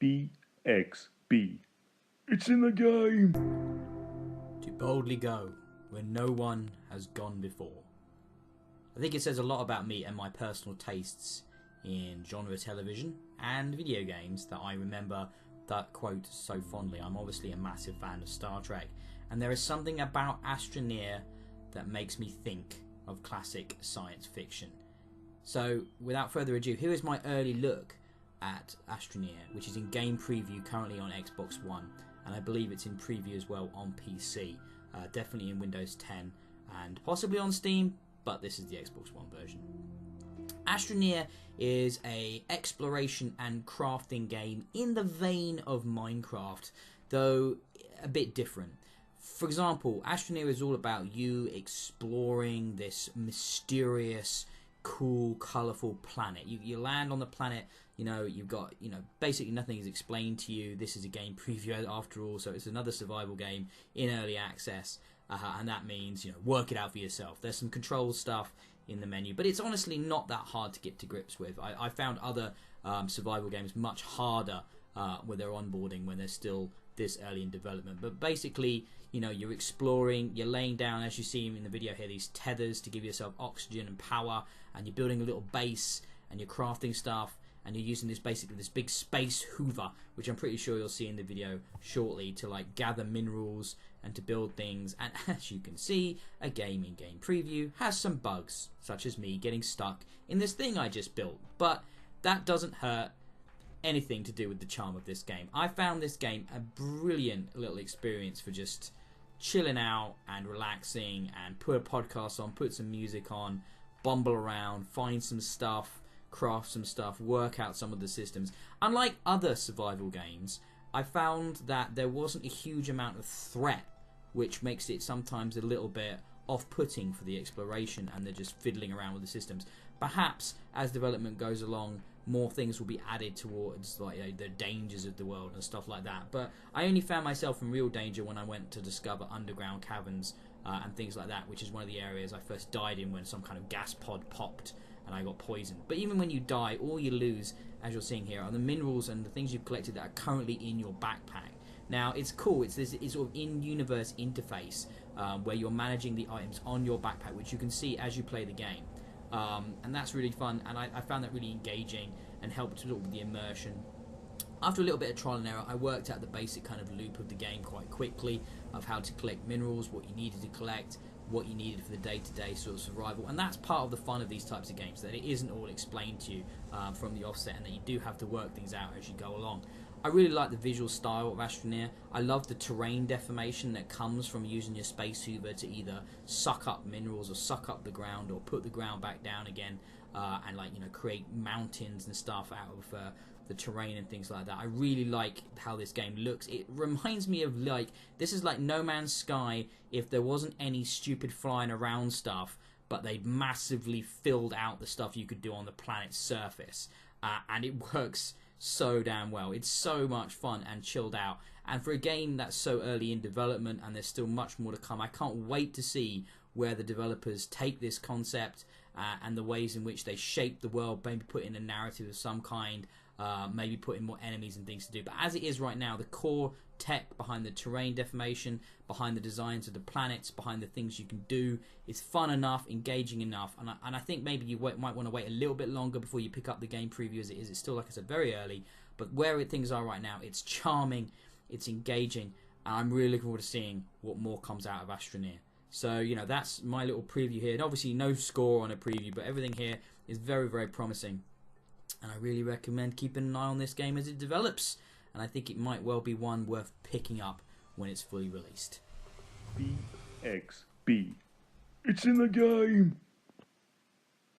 BXB. It's in the game! To boldly go where no one has gone before. I think it says a lot about me and my personal tastes in genre television and video games that I remember that quote so fondly. I'm obviously a massive fan of Star Trek, and there is something about Astroneer that makes me think of classic science fiction. So without further ado, here is my early look at Astroneer, which is in game preview currently on Xbox One, and I believe it's in preview as well on PC, definitely in Windows 10 and possibly on Steam, but this is the Xbox One version. Astroneer is a exploration and crafting game in the vein of Minecraft, though a bit different. For example, Astroneer is all about you exploring this mysterious, cool, colourful planet. You land on the planet, you've got, basically nothing is explained to you. This is a game preview after all, so it's another survival game in early access, and that means, work it out for yourself. There's some control stuff in the menu, but it's honestly not that hard to get to grips with. I found other survival games much harder with their onboarding when they're still this early in development. But basically, you're exploring, you're laying down, as you see in the video here, these tethers to give yourself oxygen and power, and you're building a little base, and you're crafting stuff, and you're using this big space hoover, which I'm pretty sure you'll see in the video shortly, to like gather minerals and to build things. And as you can see, a game in game preview has some bugs, such as me getting stuck in this thing I just built, but that doesn't hurt anything to do with the charm of this game. I found this game a brilliant little experience for just chilling out and relaxing, and put a podcast on, put some music on, bumble around, find some stuff, craft some stuff, work out some of the systems. Unlike other survival games, I found that there wasn't a huge amount of threat, which makes it sometimes a little bit off-putting for the exploration and they're just fiddling around with the systems. Perhaps as development goes along, more things will be added towards like the dangers of the world and stuff like that. But I only found myself in real danger when I went to discover underground caverns and things like that, which is one of the areas I first died in when some kind of gas pod popped and I got poisoned. But even when you die, all you lose, as you're seeing here, are the minerals and the things you've collected that are currently in your backpack. Now, it's cool. It's this sort of in-universe interface where you're managing the items on your backpack, which you can see as you play the game. And that's really fun, and I found that really engaging and helped with the immersion. After a little bit of trial and error, I worked out the basic kind of loop of the game quite quickly, of how to collect minerals, what you needed to collect, what you needed for the day-to-day sort of survival. And that's part of the fun of these types of games, that it isn't all explained to you from the offset, and that you do have to work things out as you go along. I really like the visual style of Astroneer. I love the terrain deformation that comes from using your space hoover to either suck up minerals or suck up the ground or put the ground back down again, and create mountains and stuff out of the terrain and things like that. I really like how this game looks. It reminds me of this is like No Man's Sky if there wasn't any stupid flying around stuff, but they'd massively filled out the stuff you could do on the planet's surface, and it works so damn well. It's so much fun and chilled out, and for a game that's so early in development and there's still much more to come, I can't wait to see where the developers take this concept and the ways in which they shape the world, maybe put in a narrative of some kind, maybe put in more enemies and things to do. But as it is right now, the core tech behind the terrain deformation, behind the designs of the planets, behind the things you can do, is fun enough, engaging enough, and I think maybe you might want to wait a little bit longer before you pick up the game preview as it is. It's still, like I said, very early, but where things are right now, it's charming, it's engaging, and I'm really looking forward to seeing what more comes out of Astroneer. So, that's my little preview here. And obviously no score on a preview, but everything here is very, very promising. And I really recommend keeping an eye on this game as it develops. And I think it might well be one worth picking up when it's fully released. BXB. It's in the game!